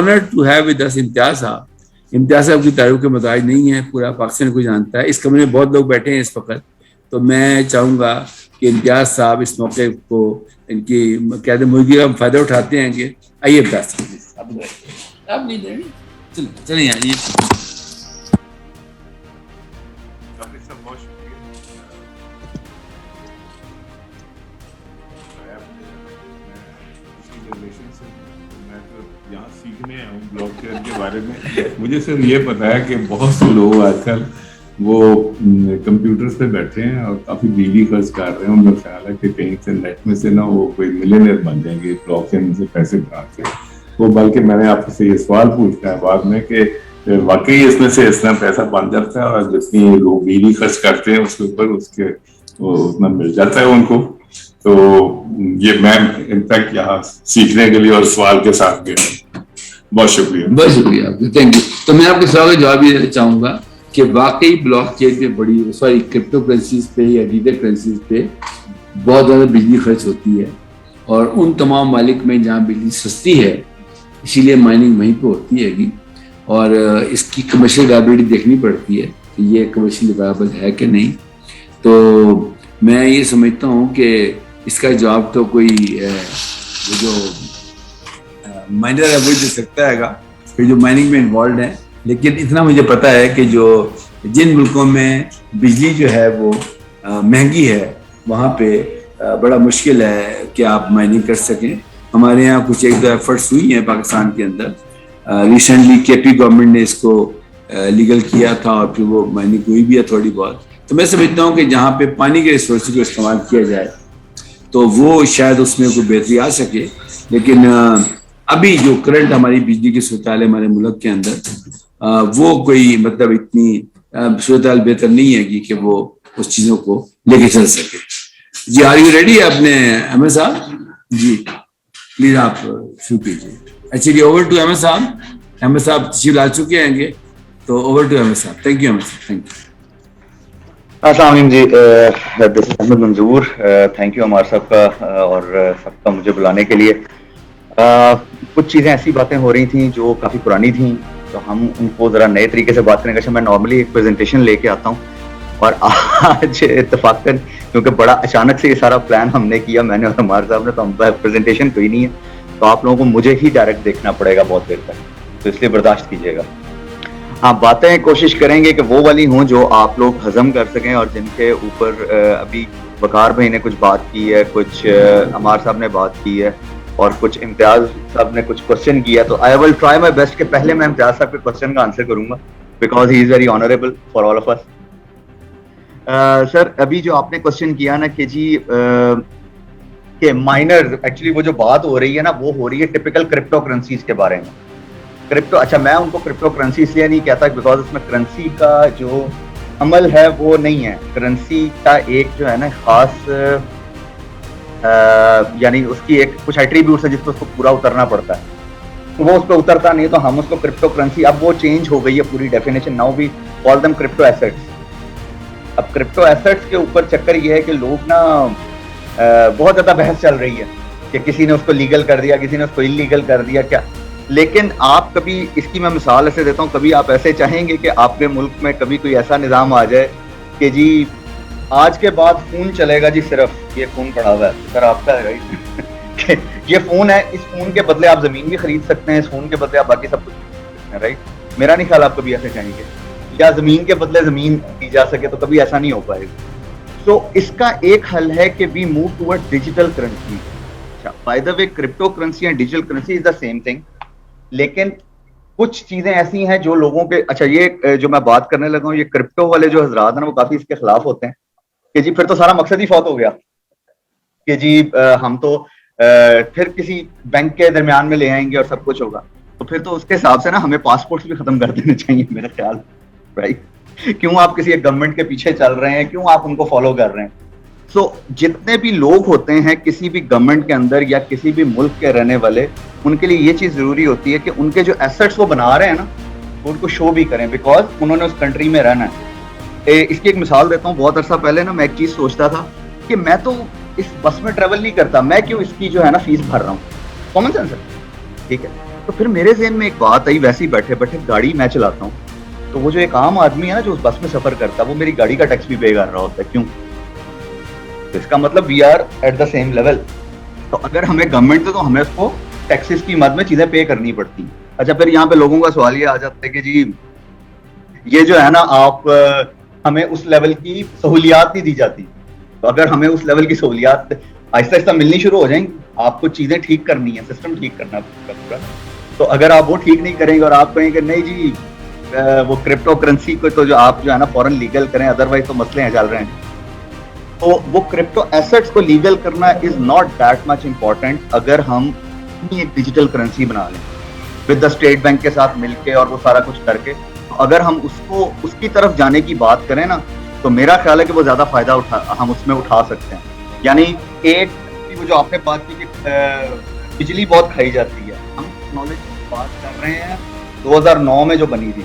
Honoured to have with us Imtiaz साहब। इम्तियाज साहब की तारीफ के मुताबिक नहीं है, पूरा पाकिस्तान को जानता है। इस कमरे में बहुत लोग बैठे हैं इस वक्त, तो मैं चाहूँगा कि इम्तियाज साहब इस मौके को इनकी कहते मुर्गी का फायदा उठाते हैं कि आइए इम्तियाज साहब, आप नहीं देंगे, चलिए आइए। यहाँ सीखने आया हूँ ब्लॉकचेन के बारे में। मुझे सिर्फ ये पता है कि बहुत से लोग आजकल वो कंप्यूटर्स पे बैठे हैं और काफी बिजली खर्च कर रहे हैं। उनका ख्याल है कि कहीं से नेट में से ना वो कोई मिलियनेयर बन जाएंगे ब्लॉकचेन से पैसे बना के। तो बल्कि मैंने आपसे ये सवाल पूछना है बाद में कि वाकई इसमें से इतना पैसा बन जाता है और जितनी लोग बिजली खर्च करते हैं उसके ऊपर उसके उतना मिल जाता है उनको। तो ये मैं इनफैक्ट यहाँ सीखने के लिए और सवाल के साथ गया। बहुत शुक्रिया। बहुत शुक्रिया आपका, थैंक यू। तो मैं आपके सवाल का जवाब ये देना चाहूंगा कि वाकई ब्लॉकचेन पे बड़ी क्रिप्टो करेंसीज पे या डिजिटल करेंसीज पे बहुत ज़्यादा बिजली खर्च होती है, और उन तमाम मालिक में जहाँ बिजली सस्ती है इसीलिए माइनिंग वहीं पे होती है, और इसकी कमर्शियल वायबिलिटी देखनी पड़ती है कि ये कमर्शियल वायबल है कि नहीं। तो मैं ये समझता हूँ कि इसका जवाब तो कोई जो माइनर है वो दे सकता है फिर जो माइनिंग में इन्वॉल्व है। लेकिन इतना मुझे पता है कि जो जिन मुल्कों में बिजली जो है वो महंगी है वहाँ पे बड़ा मुश्किल है कि आप माइनिंग कर सकें। हमारे यहाँ कुछ एक दो एफर्ट्स हुई हैं पाकिस्तान के अंदर। रिसेंटली केपी गवर्नमेंट ने इसको लीगल किया था और फिर वो माइनिंग हुई भी है थोड़ी बहुत। तो मैं समझता हूँ कि जहाँ पे पानी के रिसोर्स को इस्तेमाल किया जाए तो वो शायद उसमें कोई बेहतरी आ सके। लेकिन अभी जो करंट हमारी बिजली की सूरत हाल है हमारे मुल्क के अंदर वो कोई मतलब इतनी सूरत हाल बेहतर नहीं है कि वो उस चीज़ों को लेके चल सके। जी आर यू रेडी? आपने अहमद साहब जी प्लीज आप शुरू कीजिए। एक्चुअली ओवर टू अहमद साहब। अहमद साहब तशरीफ ला चुके हैं, तो ओवर टू अहमद साहब। थैंक यू अहमद साहब, थैंक यू। अस्सलाम वालेकुम जी, दिस इज अहमद मंजूर। थैंक यू अमर साहब का और सबका मुझे बुलाने के लिए। कुछ चीज़ें ऐसी बातें हो रही थी जो काफ़ी पुरानी थी, तो हम उनको ज़रा नए तरीके से बात करेंगे। मैं नॉर्मली एक प्रेजेंटेशन लेके आता हूँ और आज इत्तेफाकन क्योंकि बड़ा अचानक से ये सारा प्लान हमने किया, मैंने और अमर साहब ने, तो हम प्रेजेंटेशन कोई नहीं है, तो आप लोगों को मुझे ही डायरेक्ट देखना पड़ेगा बहुत देर तक, तो इसलिए बर्दाश्त कीजिएगा। हाँ, बातें कोशिश करेंगे कि वो वाली हों जो आप लोग हजम कर सकें और जिनके ऊपर अभी वकार भाई ने कुछ बात की है, कुछ अमार साहब ने बात की है और कुछ इम्तियाज साहब ने कुछ क्वेश्चन किया। तो I will try my best कि पहले मैं इम्तियाज साहब के क्वेश्चन का आंसर करूंगा because he is very honourable for all of us. Sir, अभी जो आपने क्वेश्चन किया ना कि जी कि माइनर, एक्चुअली वो जो बात हो रही है ना वो हो रही है टिपिकल क्रिप्टो करेंसीज के बारे में। क्रिप्टो, अच्छा मैं उनको क्रिप्टो करेंसी इसलिए नहीं कहता बिकॉज उसमें करेंसी का जो अमल है वो नहीं है। करेंसी का एक जो है ना खास यानी उसकी एक कुछ एट्रीब्यूट्स है जिस पर उसको पूरा उतरना पड़ता है, तो वो उस पर उतरता नहीं, तो हम उसको क्रिप्टो करेंसी, अब वो चेंज हो गई है पूरी definition, now we call them crypto assets. अब क्रिप्टो एसेट्स के ऊपर चक्कर ये है कि लोग ना बहुत ज्यादा बहस चल रही है कि किसी ने उसको लीगल कर दिया, किसी ने उसको इलीगल कर दिया क्या। लेकिन आप कभी, इसकी मैं मिसाल ऐसे देता हूँ, कभी आप ऐसे चाहेंगे कि आपके मुल्क में कभी कोई ऐसा निज़ाम आ जाए कि जी आज के बाद फोन चलेगा जी, सिर्फ ये फोन पड़ा हुआ है सर आपका है राइट ये फोन है, इस फोन के बदले आप जमीन भी खरीद सकते हैं, इस फोन के बदले आप बाकी सब कुछ खरीद सकते हैं, राइट। मेरा नहीं ख्याल आप कभी ऐसे चाहेंगे, या जमीन के बदले जमीन दी जा सके, तो कभी ऐसा नहीं हो पाएगा। तो इसका एक हल है कि we move toward digital currency. अच्छा, by the way crypto currency and digital currency is the same thing, लेकिन कुछ चीजें ऐसी हैं जो लोगों के, अच्छा ये जो मैं बात करने लगा हूँ, ये क्रिप्टो वाले जो हजरात हैं वो काफी इसके खिलाफ होते हैं कि जी फिर तो सारा मकसद ही फौत हो गया कि जी हम तो फिर किसी बैंक के दरमियान में ले आएंगे और सब कुछ होगा। तो फिर तो उसके हिसाब से ना हमें पासपोर्ट भी खत्म कर देने चाहिए मेरे ख्याल, राइट। क्यों आप किसी एक गवर्नमेंट के पीछे चल रहे हैं, क्यों आप उनको फॉलो कर रहे हैं। सो जितने भी लोग होते हैं किसी भी गवर्नमेंट के अंदर या किसी भी मुल्क के रहने वाले, उनके लिए ये चीज जरूरी होती है कि उनके जो एसेट्स वो बना रहे हैं ना वो उनको शो भी करें, बिकॉज उन्होंने उस कंट्री में रहना है। इसकी एक मिसाल देता हूँ। बहुत अरसा पहले ना मैं एक चीज सोचता था कि मैं तो इस बस में ट्रेवल नहीं करता, मैं क्यों इसकी जो है ना फीस भर रहा हूँ, कॉमन सेंस है, ठीक है। तो फिर मेरे ज़हन में एक बात आई, वैसे ही बैठे बैठे गाड़ी मैं चलाता हूँ, तो वो जो एक आम आदमी है ना जो उस बस में सफर करता है, वो मेरी गाड़ी का टैक्स भी पे कर रहा होता है। क्यों? तो इसका मतलब we are at the same level. तो अगर हमें गवर्नमेंट से, तो हमें उसको टैक्सेस की मद में चीजें पे करनी पड़ती हैं। अच्छा, फिर यहाँ पे लोगों का सवाल ये आ जाता है कि जी ये जो है ना, आप हमें उस लेवल की सहूलियात नहीं दी जाती। तो अगर हमें उस लेवल की सहूलियात आहिस्ता आहिस्ता मिलनी शुरू हो जाएंगी, आपको चीजें ठीक करनी है, सिस्टम ठीक करना पूरा। तो अगर आप वो ठीक नहीं करेंगे और आप कहेंगे नहीं जी वो क्रिप्टो करेंसी को तो जो आप जो है ना फॉरेन लीगल करें, अदरवाइज तो मसले हैं चल रहे हैं, तो वो क्रिप्टो एसेट्स को लीगल करना is not that much important. अगर हम एक डिजिटल करेंसी बना लें विद द स्टेट बैंक के साथ मिलके और वो सारा कुछ करके, अगर हम उसको उसकी तरफ जाने की बात करें ना, तो मेरा ख्याल है कि वो ज्यादा फायदा हम उसमें उठा सकते हैं। यानी एक वो जो आपने बात की कि बिजली बहुत खाई जाती है, हम टेक्नोलॉजी की बात कर रहे हैं 2009 में जो बनी थी,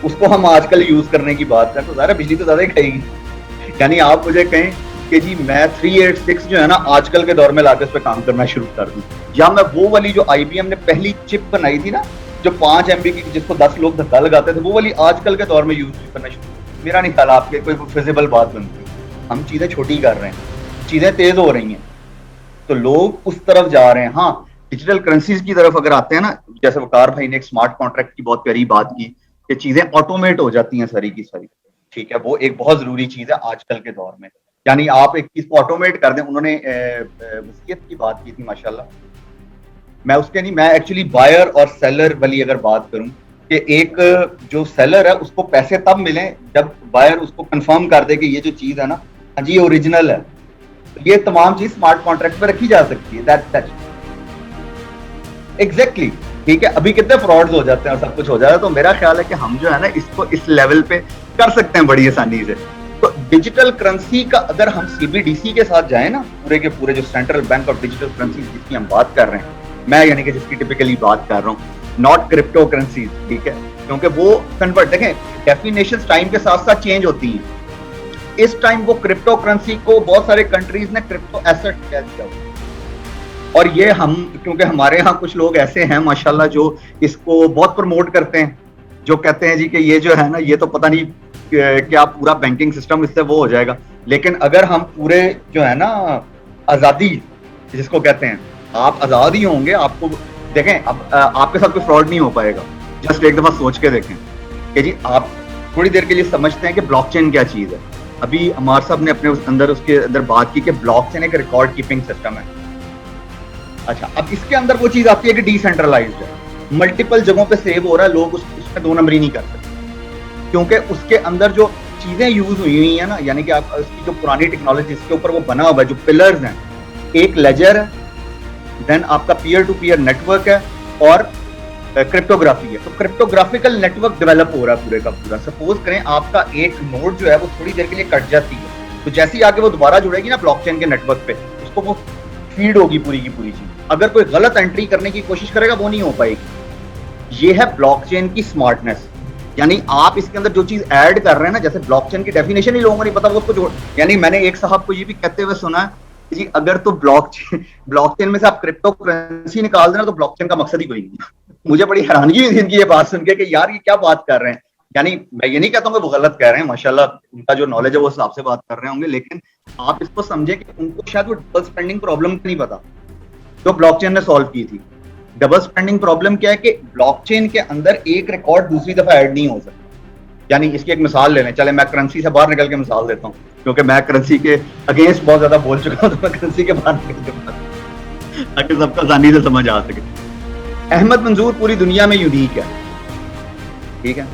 उसको हम आजकल यूज करने की बात करें तो ज़्यादा बिजली तो ज्यादा ही खाएगी। यानी आप मुझे कहें कि जी मैं 386 जो है ना आजकल के दौर में लाके उस पर काम करना शुरू कर दूं, या मैं वो वाली जो IBM ने पहली चिप बनाई थी ना जो 5 MB की, जिसको 10 लोग धक्का लगाते थे, वो वाली आजकल के दौर में यूज करना शुरू, मेरा नहीं ख्याल आपके कोई फिजिबल बात बनती है। हम चीजें छोटी कर रहे हैं, चीजें तेज हो रही हैं, तो लोग उस तरफ जा रहे हैं। हाँ, डिजिटल करेंसीज की तरफ अगर आते हैं ना, जैसे वकार भाई ने एक स्मार्ट कॉन्ट्रैक्ट की बहुत प्यारी बात की कि चीजें ऑटोमेट हो जाती हैं सारी की सारी, ठीक है, वो एक बहुत जरूरी चीज है आजकल के दौर में। यानी आप एक चीज को ऑटोमेट कर दें। उन्होंने वसीयत की बात की थी माशाल्लाह, मैं उसके नहीं, मैं एक्चुअली बायर और सेलर वाली अगर बात करूं कि एक जो सेलर है उसको पैसे तब मिले जब बायर उसको कंफर्म कर दे कि ये जो चीज है ना, हाँ जी ओरिजिनल है। तो ये तमाम चीज स्मार्ट कॉन्ट्रैक्ट पे रखी जा सकती है। दैट एग्जैक्टली, ठीक है। अभी कितने फ्रॉड्स हो जाते हैं और सब कुछ हो जाता है, तो मेरा ख्याल है कि हम जो है ना इसको इस लेवल पे कर सकते हैं बड़ी आसानी से। तो डिजिटल करेंसी का अगर हम CBDC के साथ जाए ना, पूरे के पूरे जो central bank of digital currency जिसकी हम बात कर रहे हैं, मैं यानी कि जिसकी टिपिकली बात कर रहा हूँ, नॉट क्रिप्टो करेंसीज, ठीक है, क्योंकि वो कन्वर्ट, देखें डेफिनेशंस टाइम के साथ साथ चेंज होती हैं। इस टाइम वो क्रिप्टो करेंसी को बहुत सारे कंट्रीज ने क्रिप्टो एसेट कह दिया, और ये हम, क्योंकि हमारे यहाँ कुछ लोग ऐसे हैं माशाल्लाह जो इसको बहुत प्रमोट करते हैं, जो कहते हैं जी कि ये जो है ना, ये तो पता नहीं क्या पूरा बैंकिंग सिस्टम इससे वो हो जाएगा। लेकिन अगर हम पूरे जो है ना आजादी जिसको कहते हैं, आप आजाद ही होंगे, आपको देखें अब आपके साथ कोई फ्रॉड नहीं हो पाएगा। जस्ट एक दफा सोच के देखें कि जी आप थोड़ी देर के लिए समझते हैं कि ब्लॉकचेन क्या चीज है। अभी अमार साहब ने अपने उसके अंदर बात की कि ब्लॉकचेन एक रिकॉर्ड कीपिंग सिस्टम है। अच्छा, अब इसके अंदर वो चीज आती है कि डिसेंट्रलाइज्ड है, मल्टीपल जगहों पे सेव हो रहा है, लोग उसमें दो नंबरी नहीं कर सकते, क्योंकि उसके अंदर जो चीजें यूज हुई है ना, यानी कि आप उसकी जो पुरानी टेक्नोलॉजी जिसके ऊपर वो बना हुआ है, जो पिलर्स हैं, एक लेजर है, देन आपका पीयर टू पीयर नेटवर्क है, और क्रिप्टोग्राफी है। तो क्रिप्टोग्राफिकल नेटवर्क डेवलप हो रहा है पूरे का पूरा। सपोज करें आपका एक नोड जो है वो थोड़ी देर के लिए कट जाती है, तो जैसे ही आगे वो दोबारा जुड़ेगी ना ब्लॉकचेन के नेटवर्क पे, उसको वो फीड होगी पूरी की पूरी चीज। अगर कोई गलत एंट्री करने की कोशिश करेगा वो नहीं हो पाएगी। ये है ब्लॉकचेन की स्मार्टनेस। यानी आप इसके अंदर जो चीज ऐड कर रहे हैं ना, जैसे ब्लॉकचेन की डेफिनेशन ही लोगों को नहीं पता, वो उसको जोड़, यानी मैंने एक साहब को ये भी कहते हुए सुना है कि जी अगर तो ब्लॉकचेन में से आप क्रिप्टो करेंसी निकाल देना तो ब्लॉकचेन का मकसद ही कोई नहीं। मुझे बड़ी हैरानगी हुई थी इनकी ये बात सुन के कि यार ये क्या बात कर रहे हैं। यानी मैं ये नहीं कहता हूँ कि वो गलत कह रहे हैं, माशाल्लाह उनका जो नॉलेज है वो हिसाब से बात कर रहे होंगे, लेकिन आप इसको समझे कि उनको शायद वो डबल स्पेंडिंग प्रॉब्लम नहीं पता जो ब्लॉकचेन ने सॉल्व की थी। डबल स्पेंडिंग प्रॉब्लम क्या है कि ब्लॉकचेन के अंदर एक रिकॉर्ड दूसरी दफा ऐड नहीं हो सकता। यानी इसकी एक मिसाल ले लें, चले मैं करेंसी से बाहर निकल के मिसाल देता हूँ, क्योंकि मैं करेंसी के अगेंस्ट बहुत ज्यादा बोल चुका हूँ, तो मैं करेंसी के बाहर निकल के ताकि सबको आसानी से समझ आ सके। अहमद मंजूर पूरी दुनिया में यूनिक है, ठीक है।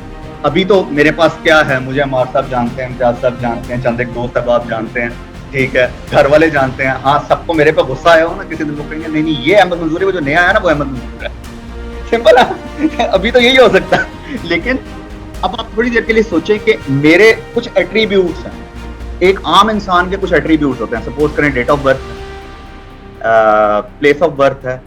अभी तो मेरे पास क्या है, मुझे अमार साहब जानते हैं, इम्तियाज साहब जानते हैं, चंद एक दोस्त आप जानते हैं, ठीक है, घर वाले जानते हैं। हाँ, सबको मेरे पे गुस्सा आया हो ना, किसी दिन को कहेंगे नहीं ये अहमद मंजूर है, वो जो नया आया ना वो अहमद मंजूर है। सिंपल है, अभी तो यही हो सकता है। लेकिन अब आप थोड़ी देर के लिए सोचें कि मेरे कुछ एट्रीब्यूट्स हैं, एक आम इंसान के कुछ एट्रीब्यूट्स होते हैं। सपोज करें date of birth, place of birth है,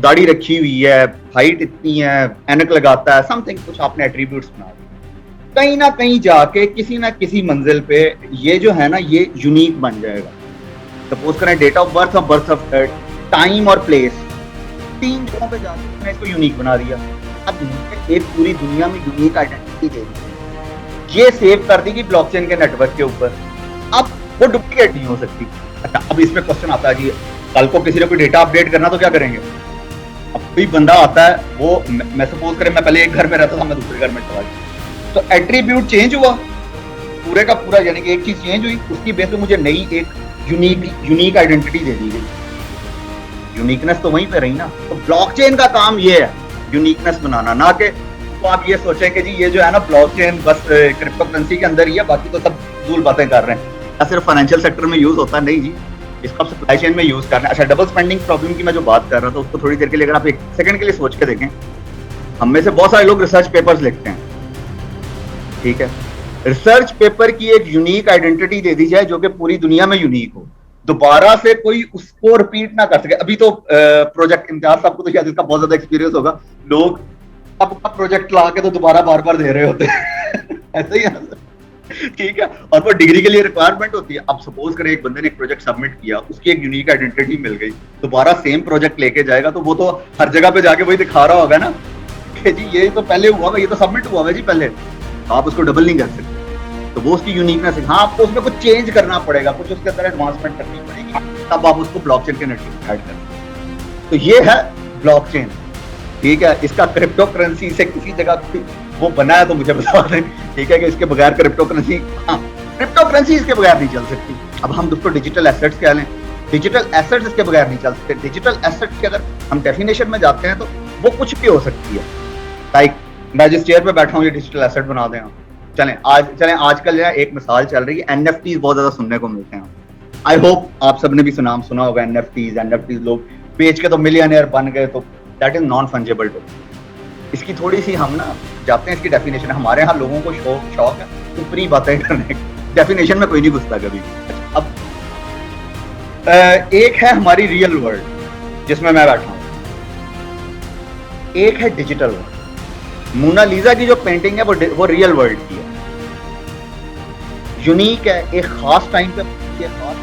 दाढ़ी रखी हुई है, हाइट इतनी है, ऐनक लगाता है, समथिंग कुछ आपने एट्रीब्यूट्स बना दिए। कहीं ना कहीं जाके किसी ना किसी मंजिल पे ये जो है ना ये यूनिक बन जाएगा। सपोज करें डेट ऑफ बर्थ और बर्थ ऑफ टाइम और प्लेस, 3 जगहों पे जाकर मैंने इसको यूनिक बना दिया। अब मुझे एक पूरी दुनिया में यूनिक आइडेंटिटी दे दी, ये सेव कर दी कि ब्लॉकचेन के नेटवर्क के ऊपर, अब वो डुप्लीकेट नहीं हो सकती। अच्छा, अब इसमें क्वेश्चन आता है जी, कल को किसी ने कोई डेटा अपडेट करना तो क्या करेंगे? अब कोई बंदा आता है, वो मैं सपोज करें मैं पहले एक घर में रहता था, मैं दूसरे घर में चला गया, तो एट्रीब्यूट चेंज हुआ पूरे का पूरा, यानी कि एक चीज चेंज हुई, उसकी बेस पे मुझे नई एक यूनिक आइडेंटिटी दे दी गई। यूनिकनेस तो वहीं पे रही ना। तो ब्लॉकचेन का काम ये है यूनिकनेस बनाना, ना कि तो आप ये सोचें कि जी ये जो है ना ब्लॉकचेन बस क्रिप्टो करेंसी के अंदर ही है, बाकी तो सब दूल बातें कर रहे हैं, या सिर्फ फाइनेंशियल सेक्टर में यूज होता है। नहीं जी, इसका सप्लाई चेन में यूज करना है। अच्छा, डबल स्पेंडिंग प्रॉब्लम की मैं जो बात कर रहा था उसको थोड़ी देर के लिए अगर आप एक सेकंड के लिए सोच के देखें, हम में से बहुत सारे लोग रिसर्च पेपर्स लिखते हैं, ठीक है, रिसर्च पेपर की एक यूनिक आइडेंटिटी दे दी जाए जो कि पूरी दुनिया में यूनिक हो, दोबारा से कोई उसको रिपीट ना कर सके। अभी तो प्रोजेक्ट इम्तियाज साहब को तो शायद इसका बहुत ज्यादा एक्सपीरियंस होगा, लोग अपना प्रोजेक्ट ला के तो दोबारा बार बार दे रहे होते हैं ऐसे ही है ना, ठीक है, और वो डिग्री के लिए रिक्वायरमेंट होती है। अब सपोज करें एक बंदे ने एक प्रोजेक्ट सबमिट किया, उसकी एक यूनिक आइडेंटिटी मिल गई, दोबारा सेम प्रोजेक्ट लेके जाएगा तो वो तो हर जगह पे जाके वही दिखा रहा होगा ना कि जी ये तो पहले हुआ, ये तो सबमिट हुआ है जी पहले, आप उसको डबल नहीं कर सकते। तो वो उसकी यूनिकनेस है। हाँ, आपको उसमें कुछ चेंज करना पड़ेगा, कुछ उसके अंदर एडवांसमेंट करनी पड़ेगी, तब आप उसको ब्लॉकचेन के नेटवर्क ऐड करें। तो ये है ब्लॉकचेन, ठीक है। इसका क्रिप्टो करेंसी से किसी जगह वो बना है तो मुझे बता दें, ठीक है, कि इसके बगैर क्रिप्टो करेंसी, हाँ, क्रिप्टो करेंसी इसके बगैर नहीं चल सकती। अब हम दोस्तों डिजिटल एसेट्स कह लें, डिजिटल एसेट्स इसके बगैर नहीं चल सकते। डिजिटल एसेट्स के अगर हम डेफिनेशन में जाते हैं तो वो कुछ भी हो सकती है। लाइक मैं जिस चेयर पे बैठा हूँ ये डिजिटल एसेट बना दें आप। चलें आजकल जो है एक मिसाल चल रही है, एनएफटीज बहुत ज्यादा सुनने को मिलते हैं। आई होप आप सबने भी सुना होगा एनएफटीज लोग बेच के तो मिलियनियर बन गए, तो that is non fungible token. इसकी थोड़ी सी हम ना जाते हैं इसकी डेफिनेशन। हमारे यहाँ लोगों को शौक है ऊपरी बातें करने, डेफिनेशन में कोई नहीं घुसता कभी। अब एक है हमारी रियल वर्ल्ड जिसमें मैं बैठा हूँ, एक है डिजिटल वर्ल्ड। मोनालिसा की जो पेंटिंग है वो रियल वर्ल्ड की है, यूनिक है, एक खास टाइम पे खास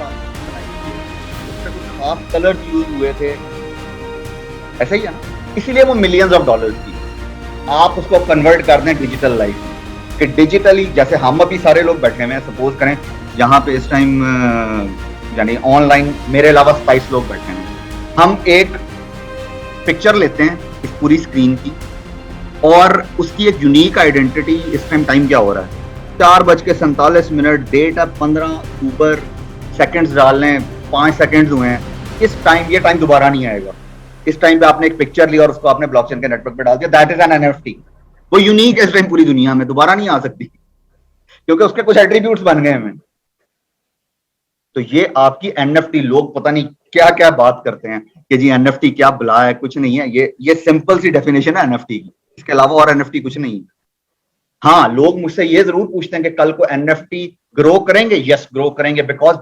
उससे कुछ खास कलर यूज हुए थे, ऐसा ही है ना, इसीलिए वो मिलियंस ऑफ डॉलर्स की। आप उसको कन्वर्ट कर दें डिजिटल लाइफ में, कि डिजिटली जैसे हम अभी सारे लोग बैठे हुए हैं, सपोज करें यहाँ पे इस टाइम यानी ऑनलाइन मेरे अलावा 27 लोग बैठे हैं, हम एक पिक्चर लेते हैं इस पूरी स्क्रीन की और उसकी एक यूनिक आइडेंटिटी, इस टाइम क्या हो रहा है 4:47, डेट है 15 अक्टूबर, सेकंड्स डाल लें 5 सेकंड्स हुए हैं, इस टाइम ये टाइम दोबारा नहीं आएगा। इस टाइम पे आपने एक पिक्चर लिया और उसको आपने ब्लॉकचेन के नेटवर्क पे डाल दिया, दैट इज एन एनएफटी। वो यूनिक है इस टाइम पूरी दुनिया में, दोबारा नहीं आ सकती क्योंकि उसके कुछ एट्रीब्यूट्स बन गए हैं। तो ये आपकी एनएफटी, लोग पता नहीं क्या क्या बात करते हैं कि जी एनएफटी क्या बला है, कुछ नहीं है, ये सिंपल सी डेफिनेशन है एनएफटी की, इसके अलावा और एनएफटी कुछ नहीं है। हाँ, लोग मुझसे ये जरूर पूछते हैं कि कल को एनएफटी ग्रो करेंगे। यस, ग्रो करेंगे, बिकॉज